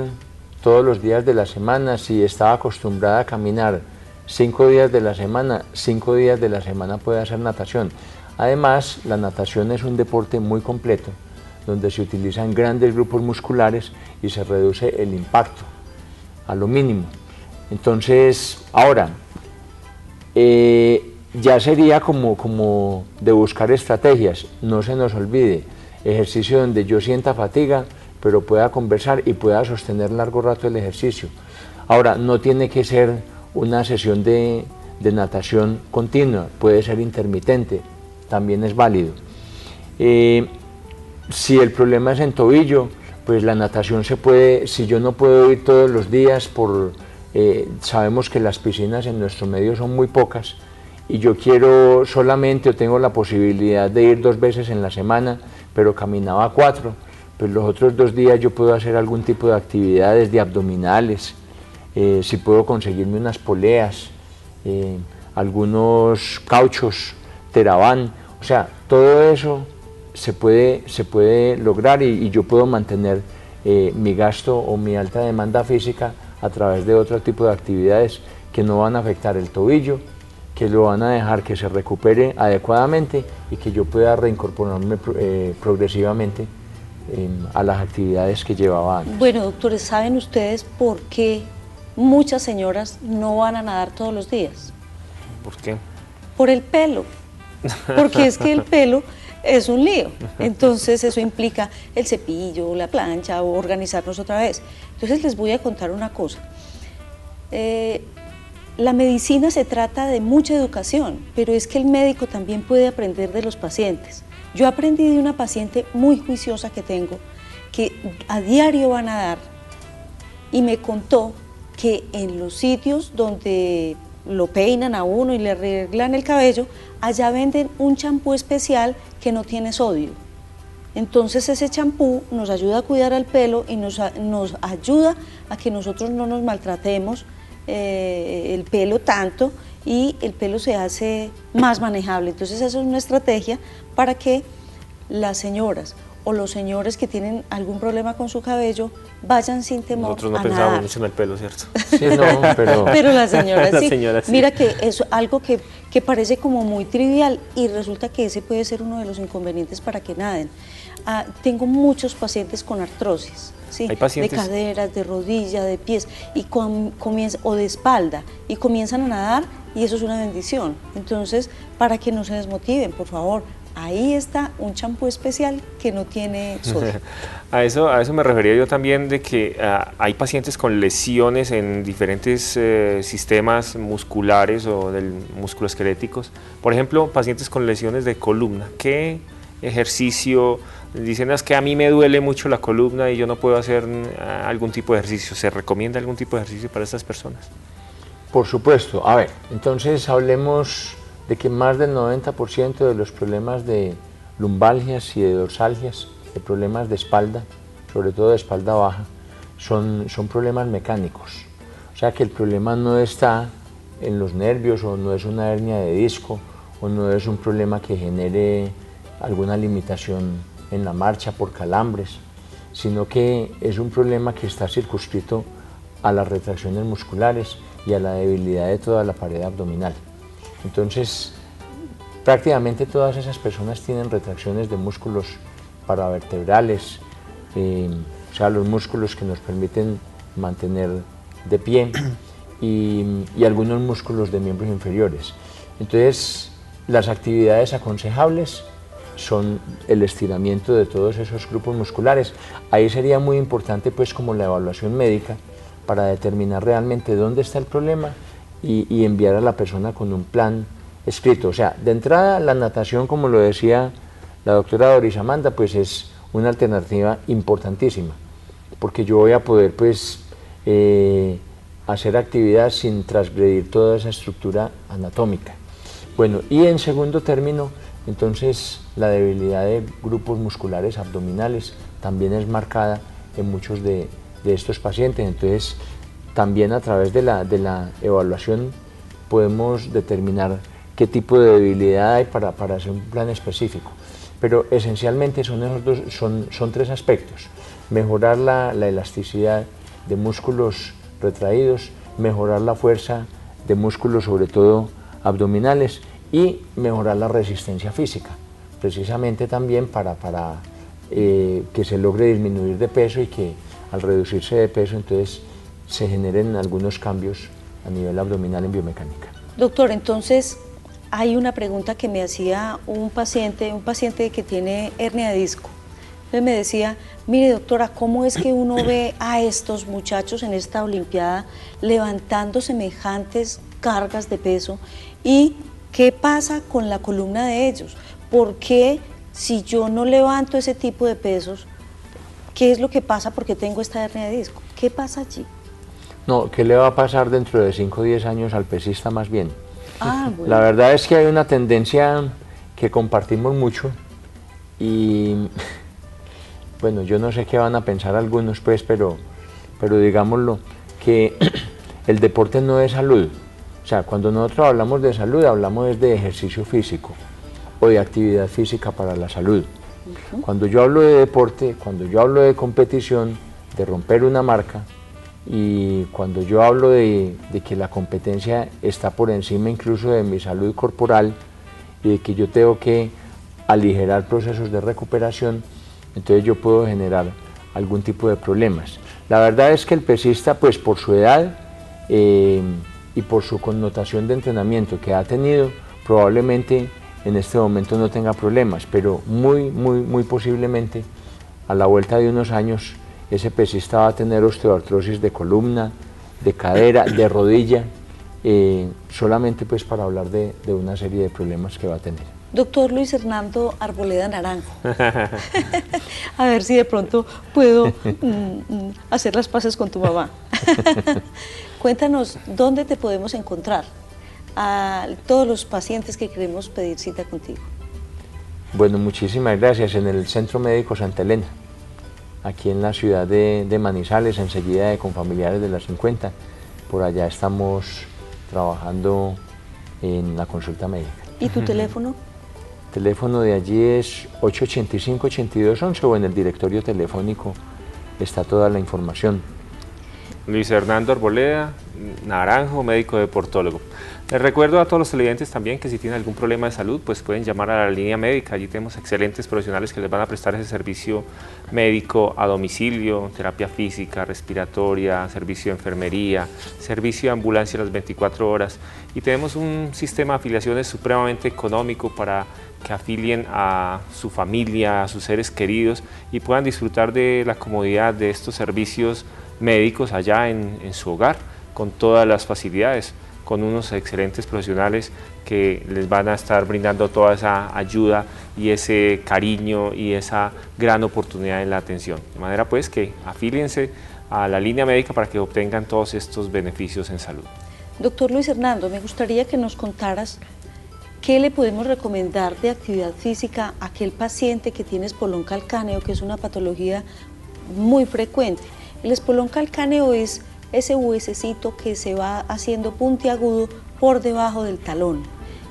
todos los días de la semana. Si estaba acostumbrada a caminar 5 días de la semana, 5 días de la semana puede hacer natación. Además, la natación es un deporte muy completo, donde se utilizan grandes grupos musculares y se reduce el impacto a lo mínimo. Entonces, ahora, ya sería como de buscar estrategias. No se nos olvide, ejercicio donde yo sienta fatiga, pero pueda conversar y pueda sostener largo rato el ejercicio. Ahora, no tiene que ser una sesión de de natación continua, puede ser intermitente, también es válido. Si el problema es en tobillo, pues la natación se puede, si yo no puedo ir todos los días, sabemos que las piscinas en nuestro medio son muy pocas, y yo quiero solamente, o tengo la posibilidad de ir 2 veces en la semana, pero caminaba 4, pues los otros 2 días yo puedo hacer algún tipo de actividades de abdominales, si puedo conseguirme unas poleas, algunos cauchos, Teraván, o sea, todo eso se puede lograr y yo puedo mantener mi gasto o mi alta demanda física a través de otro tipo de actividades que no van a afectar el tobillo, que lo van a dejar que se recupere adecuadamente y que yo pueda reincorporarme progresivamente a las actividades que llevaba antes. Bueno, doctores, ¿saben ustedes por qué muchas señoras no van a nadar todos los días? ¿Por qué? Por el pelo, porque es que el pelo es un lío, entonces eso implica el cepillo, la plancha o organizarnos otra vez. Entonces les voy a contar una cosa. La medicina se trata de mucha educación, pero es que el médico también puede aprender de los pacientes. Yo aprendí de una paciente muy juiciosa que tengo, que a diario va a nadar, y me contó que en los sitios donde lo peinan a uno y le arreglan el cabello, allá venden un champú especial que no tiene sodio. Entonces ese champú nos ayuda a cuidar el pelo y nos ayuda a que nosotros no nos maltratemos el pelo tanto, y el pelo se hace más manejable. Entonces esa es una estrategia para que las señoras o los señores que tienen algún problema con su cabello vayan sin temor. Nosotros no a pensábamos nadar. mucho en el pelo, ¿cierto? Sí, no, Pero las señoras Las sí. señoras sí. Mira que es algo que parece como muy trivial y resulta que ese puede ser uno de los inconvenientes para que naden. Tengo muchos pacientes con artrosis, ¿sí? Hay pacientes de caderas, de rodilla, de pies o de espalda, y comienzan a nadar, y eso es una bendición. Entonces, para que no se desmotiven, por favor, ahí está un champú especial que no tiene sodio. A eso me refería yo también, de que hay pacientes con lesiones en diferentes sistemas musculares o musculoesqueléticos. Por ejemplo, pacientes con lesiones de columna. ¿Qué ejercicio? Dicen, es que a mí me duele mucho la columna y yo no puedo hacer algún tipo de ejercicio. ¿Se recomienda algún tipo de ejercicio para estas personas? Por supuesto. A ver, entonces hablemos de que más del 90% de los problemas de lumbalgias y de dorsalgias, de problemas de espalda, sobre todo de espalda baja, son problemas mecánicos. O sea que el problema no está en los nervios, o no es una hernia de disco, o no es un problema que genere alguna limitación en la marcha por calambres, sino que es un problema que está circunscrito a las retracciones musculares y a la debilidad de toda la pared abdominal. Entonces, prácticamente todas esas personas tienen retracciones de músculos paravertebrales, o sea, los músculos que nos permiten mantener de pie, y algunos músculos de miembros inferiores. Entonces, las actividades aconsejables son el estiramiento de todos esos grupos musculares. Ahí sería muy importante, pues, como la evaluación médica, para determinar realmente dónde está el problema y enviar a la persona con un plan escrito. O sea, de entrada, la natación, como lo decía la doctora Doris Amanda, pues es una alternativa importantísima, porque yo voy a poder, pues, hacer actividad sin transgredir toda esa estructura anatómica. Bueno, y en segundo término, entonces, la debilidad de grupos musculares abdominales también es marcada en muchos de estos pacientes. Entonces, también a través de la evaluación podemos determinar qué tipo de debilidad hay para hacer un plan específico. Pero esencialmente son 3 aspectos: mejorar la elasticidad de músculos retraídos, mejorar la fuerza de músculos, sobre todo abdominales, y mejorar la resistencia física, precisamente también para que se logre disminuir de peso, y que al reducirse de peso entonces se generen algunos cambios a nivel abdominal en biomecánica. Doctor, entonces hay una pregunta que me hacía un paciente que tiene hernia de disco. Entonces me decía, mire doctora, ¿cómo es que uno ve a estos muchachos en esta olimpiada levantando semejantes cargas de peso. ¿Y qué pasa con la columna de ellos? ¿Por qué si yo no levanto ese tipo de pesos, qué es lo que pasa porque tengo esta hernia de disco? ¿Qué pasa allí? No, ¿qué le va a pasar dentro de 5 o 10 años al pesista más bien? Bueno. La verdad es que hay una tendencia que compartimos mucho y bueno, yo no sé qué van a pensar algunos pues, pero digámoslo, que el deporte no es salud. O sea, cuando nosotros hablamos de salud, hablamos de ejercicio físico o de actividad física para la salud. Cuando yo hablo de deporte, cuando yo hablo de competición, de romper una marca, y cuando yo hablo de que la competencia está por encima incluso de mi salud corporal y de que yo tengo que aligerar procesos de recuperación, entonces yo puedo generar algún tipo de problemas. La verdad es que el pesista, pues por su edad y por su connotación de entrenamiento que ha tenido, probablemente en este momento no tenga problemas, pero muy posiblemente a la vuelta de unos años ese pesista va a tener osteoartrosis de columna, de cadera, de rodilla, solamente pues para hablar de una serie de problemas que va a tener. Doctor Luis Hernando Arboleda Naranjo, a ver si de pronto puedo hacer las paces con tu mamá. Cuéntanos, ¿dónde te podemos encontrar a todos los pacientes que queremos pedir cita contigo? Bueno, muchísimas gracias. En el Centro Médico Santa Elena, aquí en la ciudad de Manizales, enseguida de Confamiliares de la 50. Por allá estamos trabajando en la consulta médica. ¿Y tu teléfono? El teléfono de allí es 885-8211 o en el directorio telefónico está toda la información. Luis Hernando Arboleda Naranjo, médico deportólogo. Les recuerdo a todos los televidentes también que si tienen algún problema de salud, pues pueden llamar a la línea médica. Allí tenemos excelentes profesionales que les van a prestar ese servicio médico a domicilio, terapia física, respiratoria, servicio de enfermería, servicio de ambulancia las 24 horas. Y tenemos un sistema de afiliaciones supremamente económico para que afilien a su familia, a sus seres queridos y puedan disfrutar de la comodidad de estos servicios médicos allá en su hogar, con todas las facilidades, con unos excelentes profesionales que les van a estar brindando toda esa ayuda y ese cariño y esa gran oportunidad en la atención. De manera pues que afíliense a la línea médica para que obtengan todos estos beneficios en salud. Doctor Luis Hernando, me gustaría que nos contaras qué le podemos recomendar de actividad física a aquel paciente que tiene espolón calcáneo, que es una patología muy frecuente. El espolón calcáneo es ese huesecito que se va haciendo puntiagudo por debajo del talón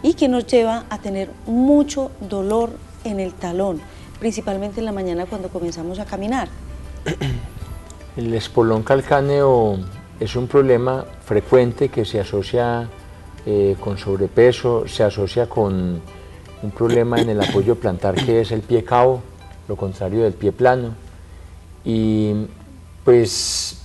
y que nos lleva a tener mucho dolor en el talón, principalmente en la mañana cuando comenzamos a caminar. El espolón calcáneo es un problema frecuente que se asocia con sobrepeso, se asocia con un problema en el apoyo plantar que es el pie cabo, lo contrario del pie plano, y pues,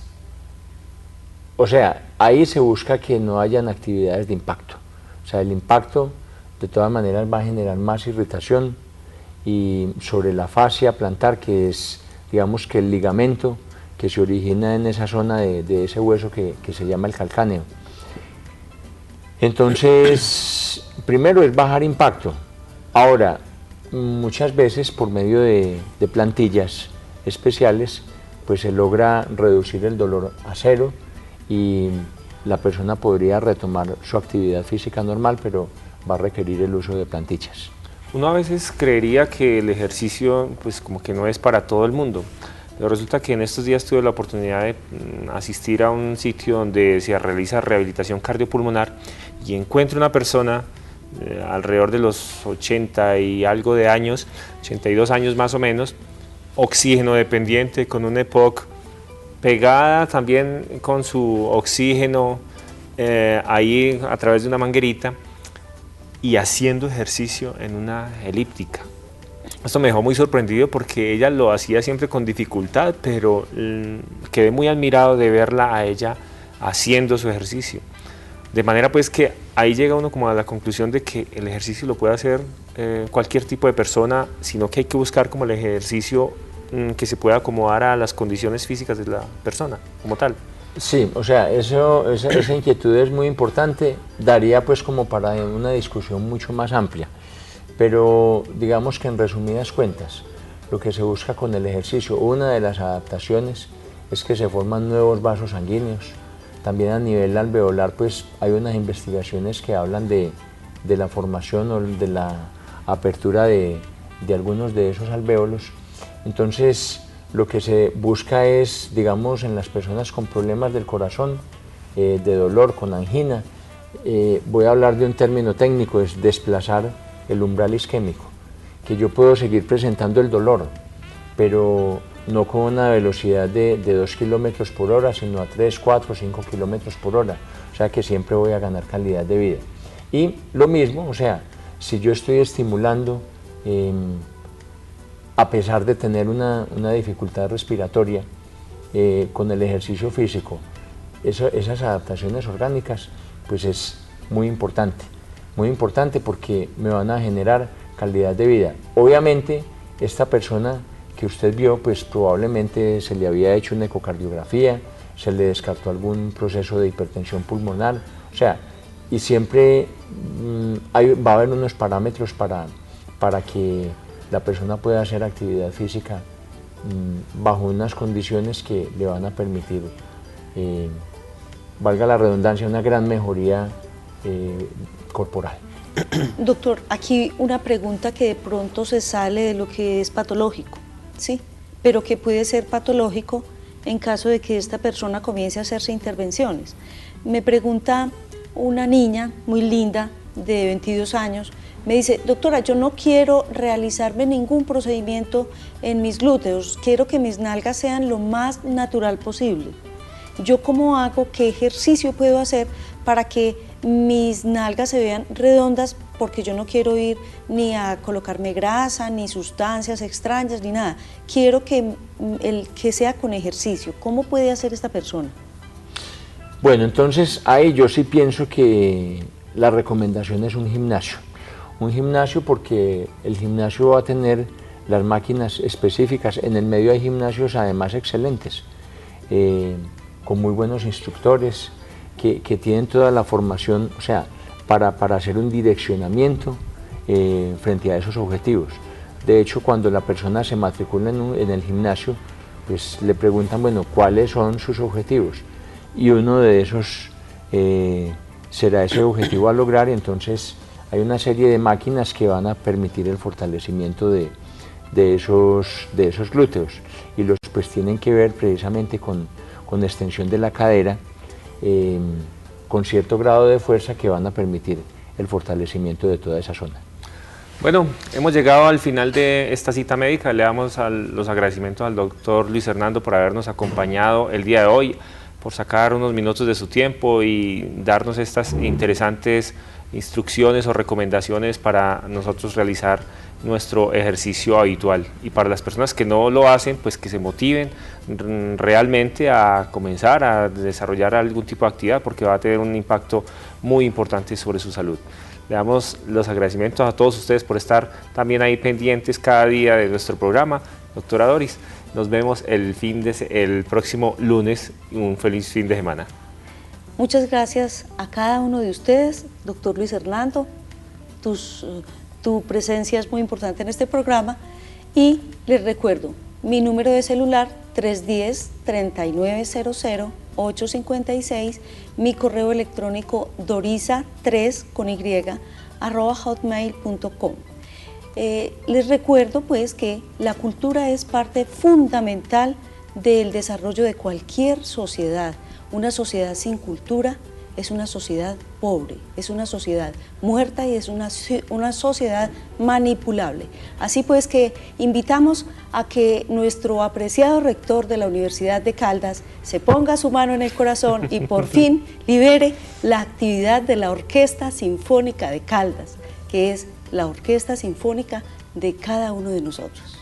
o sea, ahí se busca que no hayan actividades de impacto. O sea, el impacto de todas maneras va a generar más irritación y sobre la fascia plantar, que es, digamos, que el ligamento que se origina en esa zona de ese hueso que se llama el calcáneo. Entonces, primero es bajar impacto. Ahora, muchas veces por medio de plantillas especiales, pues se logra reducir el dolor a cero y la persona podría retomar su actividad física normal, pero va a requerir el uso de plantillas. Uno a veces creería que el ejercicio pues como que no es para todo el mundo, pero resulta que en estos días tuve la oportunidad de asistir a un sitio donde se realiza rehabilitación cardiopulmonar y encuentro una persona alrededor de los 80 y algo de años, 82 años más o menos, oxígeno dependiente, con un EPOC, pegada también con su oxígeno ahí a través de una manguerita y haciendo ejercicio en una elíptica. Esto me dejó muy sorprendido porque ella lo hacía siempre con dificultad, pero quedé muy admirado de verla a ella haciendo su ejercicio. De manera pues que ahí llega uno como a la conclusión de que el ejercicio lo puede hacer cualquier tipo de persona, sino que hay que buscar como el ejercicio que se pueda acomodar a las condiciones físicas de la persona como tal. Sí, o sea, esa inquietud es muy importante, daría pues como para una discusión mucho más amplia, pero digamos que en resumidas cuentas, lo que se busca con el ejercicio, una de las adaptaciones es que se forman nuevos vasos sanguíneos. También a nivel alveolar pues hay unas investigaciones que hablan de la formación o de la apertura de algunos de esos alvéolos. Entonces lo que se busca es, digamos, en las personas con problemas del corazón, de dolor, con angina, voy a hablar de un término técnico, es desplazar el umbral isquémico, que yo puedo seguir presentando el dolor, pero no con una velocidad de 2 kilómetros por hora, sino a 3, 4, 5 kilómetros por hora, o sea que siempre voy a ganar calidad de vida. Y lo mismo, o sea, si yo estoy estimulando, a pesar de tener una dificultad respiratoria, con el ejercicio físico, esas adaptaciones orgánicas, pues es muy importante porque me van a generar calidad de vida. Obviamente, esta persona que usted vio, pues probablemente se le había hecho una ecocardiografía, se le descartó algún proceso de hipertensión pulmonar, o sea, y siempre va a haber unos parámetros para que la persona pueda hacer actividad física bajo unas condiciones que le van a permitir, valga la redundancia, una gran mejoría corporal. Doctor, aquí una pregunta que de pronto se sale de lo que es patológico, ¿sí? Pero que puede ser patológico en caso de que esta persona comience a hacerse intervenciones. Me pregunta una niña muy linda de 22 años, me dice, doctora, yo no quiero realizarme ningún procedimiento en mis glúteos, quiero que mis nalgas sean lo más natural posible. ¿Yo cómo hago? ¿Qué ejercicio puedo hacer para que mis nalgas se vean redondas? Porque yo no quiero ir ni a colocarme grasa, ni sustancias extrañas, ni nada. Quiero que sea con ejercicio. ¿Cómo puede hacer esta persona? Bueno, entonces ahí yo sí pienso que la recomendación es un gimnasio. Un gimnasio porque el gimnasio va a tener las máquinas específicas. En el medio hay gimnasios además excelentes, con muy buenos instructores que tienen toda la formación, o sea, para hacer un direccionamiento frente a esos objetivos. De hecho, cuando la persona se matricula en el gimnasio, pues le preguntan, bueno, ¿cuáles son sus objetivos? Y uno de esos será ese objetivo a lograr, y entonces hay una serie de máquinas que van a permitir el fortalecimiento de esos glúteos, y los pues tienen que ver precisamente con extensión de la cadera, con cierto grado de fuerza que van a permitir el fortalecimiento de toda esa zona. Bueno, hemos llegado al final de esta cita médica. Le damos los agradecimientos al doctor Luis Hernando por habernos acompañado el día de hoy, por sacar unos minutos de su tiempo y darnos estas interesantes instrucciones o recomendaciones para nosotros realizar nuestro ejercicio habitual, y para las personas que no lo hacen, pues que se motiven realmente a comenzar a desarrollar algún tipo de actividad, porque va a tener un impacto muy importante sobre su salud. Le damos los agradecimientos a todos ustedes por estar también ahí pendientes cada día de nuestro programa. Doctora Doris, nos vemos el próximo lunes. Un feliz fin de semana. Muchas gracias a cada uno de ustedes, doctor Luis Hernando. Tu presencia es muy importante en este programa, y les recuerdo mi número de celular 310-3900-856, mi correo electrónico dorisa3@hotmail.com. Les recuerdo pues que la cultura es parte fundamental del desarrollo de cualquier sociedad. Una sociedad sin cultura es una sociedad pobre, es una sociedad muerta y es una sociedad manipulable. Así pues que invitamos a que nuestro apreciado rector de la Universidad de Caldas se ponga su mano en el corazón y por fin libere la actividad de la Orquesta Sinfónica de Caldas, que es la orquesta sinfónica de cada uno de nosotros.